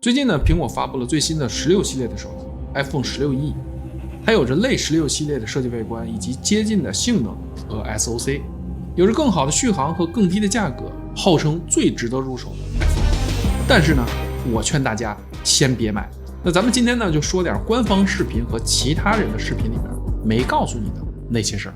最近呢，苹果发布了最新的16系列的手机 iPhone 16E， 它有着类16系列的设计外观以及接近的性能和 SoC， 有着更好的续航和更低的价格，号称最值得入手的 iPhone。 但是呢，我劝大家先别买。那咱们今天呢，就说点官方视频和其他人的视频里面没告诉你的那些事儿。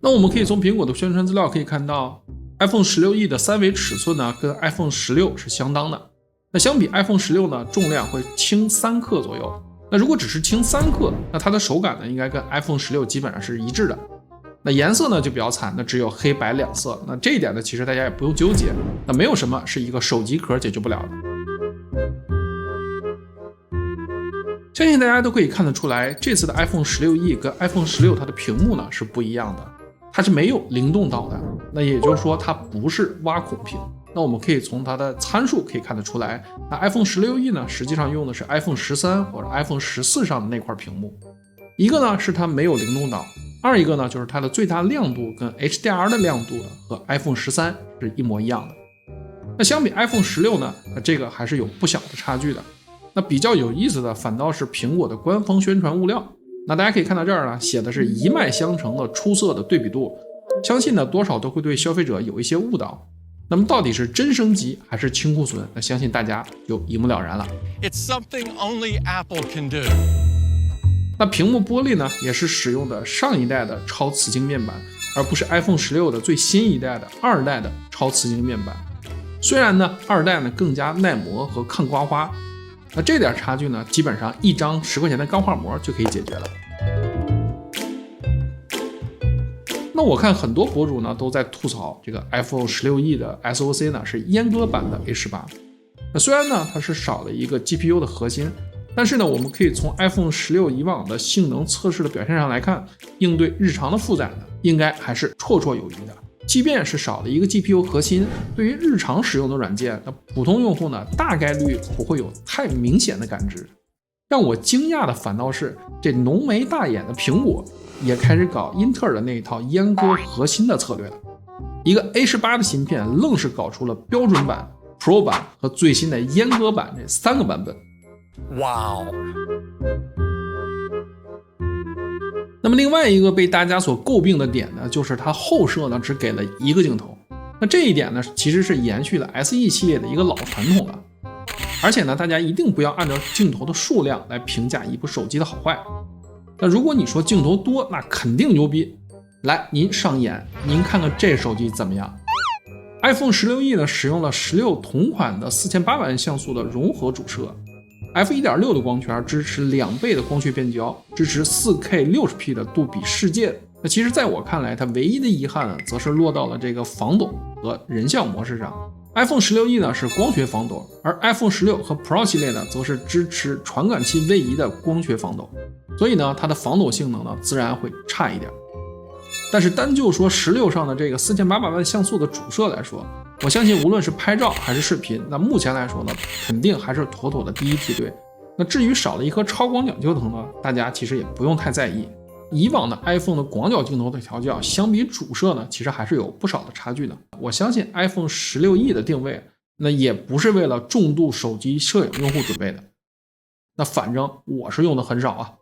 那我们可以从苹果的宣传资料可以看到， iPhone 16E 的3维尺寸呢跟 iPhone 16是相当的。那相比 iPhone 16呢，重量会轻3克左右。那如果只是轻3克，那它的手感呢应该跟 iPhone 16基本上是一致的。那颜色呢就比较惨，那只有黑白两色。那这一点呢其实大家也不用纠结，那没有什么是一个手机壳解决不了的。相信大家都可以看得出来，这次的 iPhone 16E 跟 iPhone 16它的屏幕呢是不一样的，它是没有灵动岛的，那也就是说它不是挖孔屏。那我们可以从它的参数可以看得出来，那 iPhone 16E 呢实际上用的是 iPhone 13或者 iPhone 14上的那块屏幕。一个呢是它没有灵动岛，二一个呢就是它的最大亮度跟 HDR 的亮度和 iPhone 13是一模一样的。那相比 iPhone 16呢，这个还是有不小的差距的。那比较有意思的反倒是苹果的官方宣传物料。那大家可以看到这儿呢，写的是一脉相承的出色的对比度，相信呢多少都会对消费者有一些误导。那么到底是真升级还是清库存，那相信大家就一目了然了。 It's something only Apple can do。 那屏幕玻璃呢也是使用的上一代的超瓷晶面板，而不是 iPhone 16的最新一代的2代的超瓷晶面板。虽然呢2代呢更加耐磨和抗刮花，那这点差距呢基本上一张10块钱的钢化膜就可以解决了。那我看很多博主呢都在吐槽这个 iPhone 16E 的 SoC 呢是阉割版的 A18。 那虽然呢它是少了一个 GPU 的核心，但是呢我们可以从 iPhone 16以往的性能测试的表现上来看，应对日常的负载呢应该还是绰绰有余的。即便是少了一个 GPU 核心，对于日常使用的软件，那普通用户呢大概率不会有太明显的感知。让我惊讶的反倒是这浓眉大眼的苹果也开始搞英特尔的那一套阉割核心的策略了。一个 A18 的芯片愣是搞出了标准版、Pro 版和最新的阉割版这3个版本。哇哦！那么另外一个被大家所诟病的点呢，就是它后摄呢只给了一个镜头。那这一点呢其实是延续了 SE 系列的一个老传统了。而且呢大家一定不要按照镜头的数量来评价一部手机的好坏。那如果你说镜头多，那肯定牛逼。来，您上眼，您看看这手机怎么样。 iPhone 16E 呢使用了16同款的4800万像素的融合主摄， f1.6 的光圈，支持2倍的光学变焦，支持 4K 60P 的杜比世界。那其实在我看来，它唯一的遗憾呢则是落到了这个防抖和人像模式上。iPhone 16E 呢是光学防抖，而 iPhone 16和 Pro 系列呢则是支持传感器位移的光学防抖，所以呢它的防抖性能呢自然会差一点。但是单就说16上的这个4800万像素的主摄来说，我相信无论是拍照还是视频，那目前来说呢肯定还是妥妥的第一梯队。那至于少了一颗超广角镜头呢，大家其实也不用太在意。以往的 iPhone 的广角镜头的调教相比主摄呢其实还是有不少的差距的。我相信 iPhone 16E 的定位那也不是为了重度手机摄影用户准备的，那反正我是用的很少啊。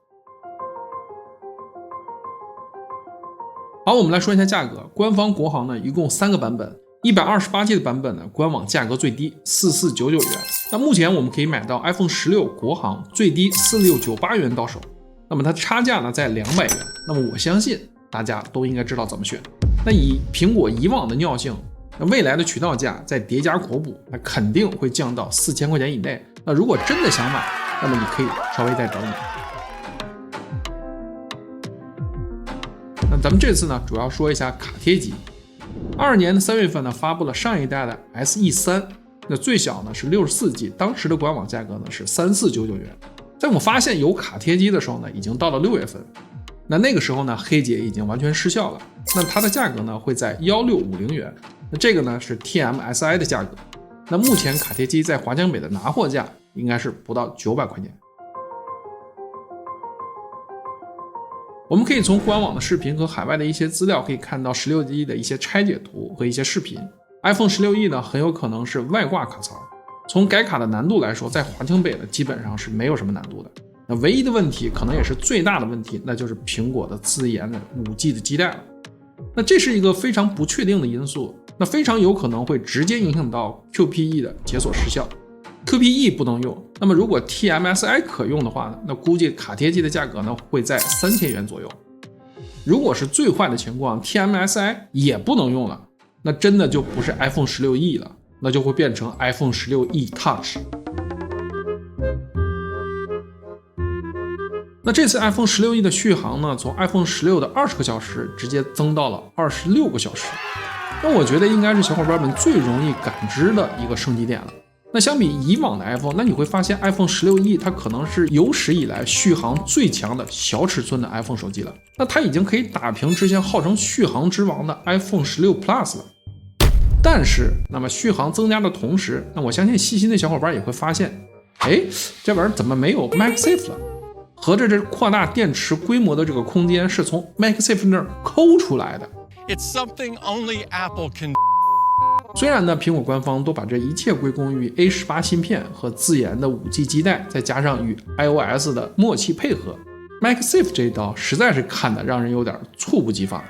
好，我们来说一下价格。官方国行呢一共3个版本，128G 的版本呢官网价格最低4499元。那目前我们可以买到 iPhone 16国行最低4698元到手，那么它差价呢在200元。那么我相信大家都应该知道怎么选。那以苹果以往的尿性，那未来的渠道价再叠加口补，那肯定会降到4000块钱以内。那如果真的想买，那么你可以稍微再等等。那咱们这次呢主要说一下卡贴机。22年的3月份呢发布了上一代的 SE3， 那最小呢是 64G， 当时的官网价格呢是3499元。在我发现有卡贴机的时候呢已经到了6月份，那个时候呢黑节已经完全失效了，那它的价格呢会在1650元，那这个呢是 TMSI 的价格。那目前卡贴机在华强北的拿货价应该是不到900块钱。我们可以从官网的视频和海外的一些资料可以看到 16E 的一些拆解图和一些视频。iPhone 16E 呢很有可能是外挂卡槽，从改卡的难度来说，在华强北呢基本上是没有什么难度的。那唯一的问题，可能也是最大的问题，那就是苹果的自研的 5G 的基带了。那这是一个非常不确定的因素，那非常有可能会直接影响到 QPE 的解锁时效。QPE 不能用，那么如果 TMSI 可用的话呢，那估计卡贴机的价格呢会在3000元左右。如果是最坏的情况 TMSI 也不能用了，那真的就不是 iPhone 16E 了，那就会变成 iPhone 16E Touch。那这次 iPhone 16E 的续航呢，从 iPhone 16的20个小时直接增到了26个小时。那我觉得应该是小伙伴们最容易感知的一个升级点了。那相比以往的 iPhone， 那你会发现 iPhone 16E 它可能是有史以来续航最强的小尺寸的 iPhone 手机了。那它已经可以打平之前号称续航之王的 iPhone 16 Plus 了。但是，那么续航增加的同时，那我相信细心的小伙伴也会发现，这玩意儿怎么没有 MagSafe 了？合着这扩大电池规模的这个空间是从 MagSafe 那儿抠出来的。It's something only Apple can do. 虽然呢，苹果官方都把这一切归功于 A18 芯片和自研的 5G 基带，再加上与 iOS 的默契配合， MagSafe 这一刀实在是看得让人有点猝不及防。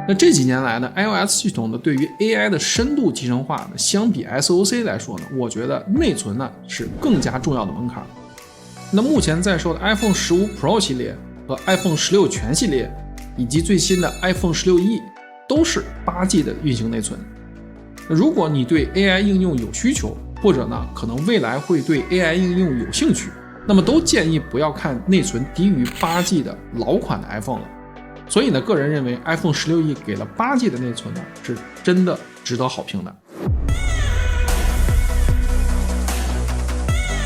那这几年来呢 iOS 系统呢对于 AI 的深度集成化呢，相比 SoC 来说呢，我觉得内存呢是更加重要的门槛。那目前在售的 iPhone 15 Pro 系列和 iPhone 16全系列，以及最新的 iPhone 16E 都是 8G 的运行内存。如果你对 AI 应用有需求，或者呢可能未来会对 AI 应用有兴趣，那么都建议不要看内存低于 8G 的老款的 iPhone 了。所以呢，个人认为 iPhone 16E 给了8G 的内存呢，是真的值得好评的。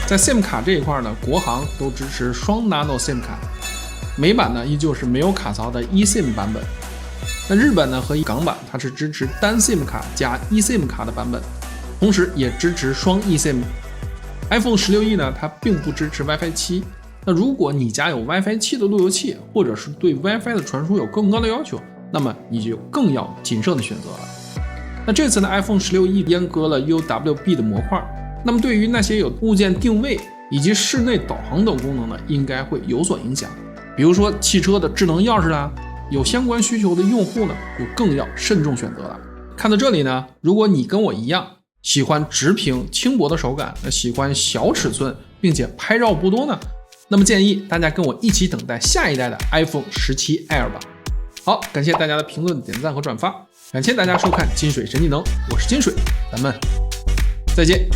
在 SIM 卡这一块呢，国行都支持双 Nano SIM 卡，美版呢依旧是没有卡槽的 eSIM 版本。那日本呢和港版它是支持单 SIM 卡加 eSIM 卡的版本，同时也支持双 eSIM。iPhone 16E 呢，它并不支持 WiFi 7。那如果你家有 WiFi 7的路由器，或者是对 WiFi 的传输有更高的要求，那么你就更要谨慎的选择了。那这次呢 iPhone 16E 阉割了 UWB 的模块，那么对于那些有物件定位以及室内导航等功能呢，应该会有所影响。比如说汽车的智能钥匙啦，有相关需求的用户呢，就更要慎重选择了。看到这里呢，如果你跟我一样喜欢直屏轻薄的手感，喜欢小尺寸并且拍照不多呢，那么建议大家跟我一起等待下一代的 iPhone 17 Air 吧。好，感谢大家的评论、点赞和转发，感谢大家收看金水神技能，我是金水，咱们再见。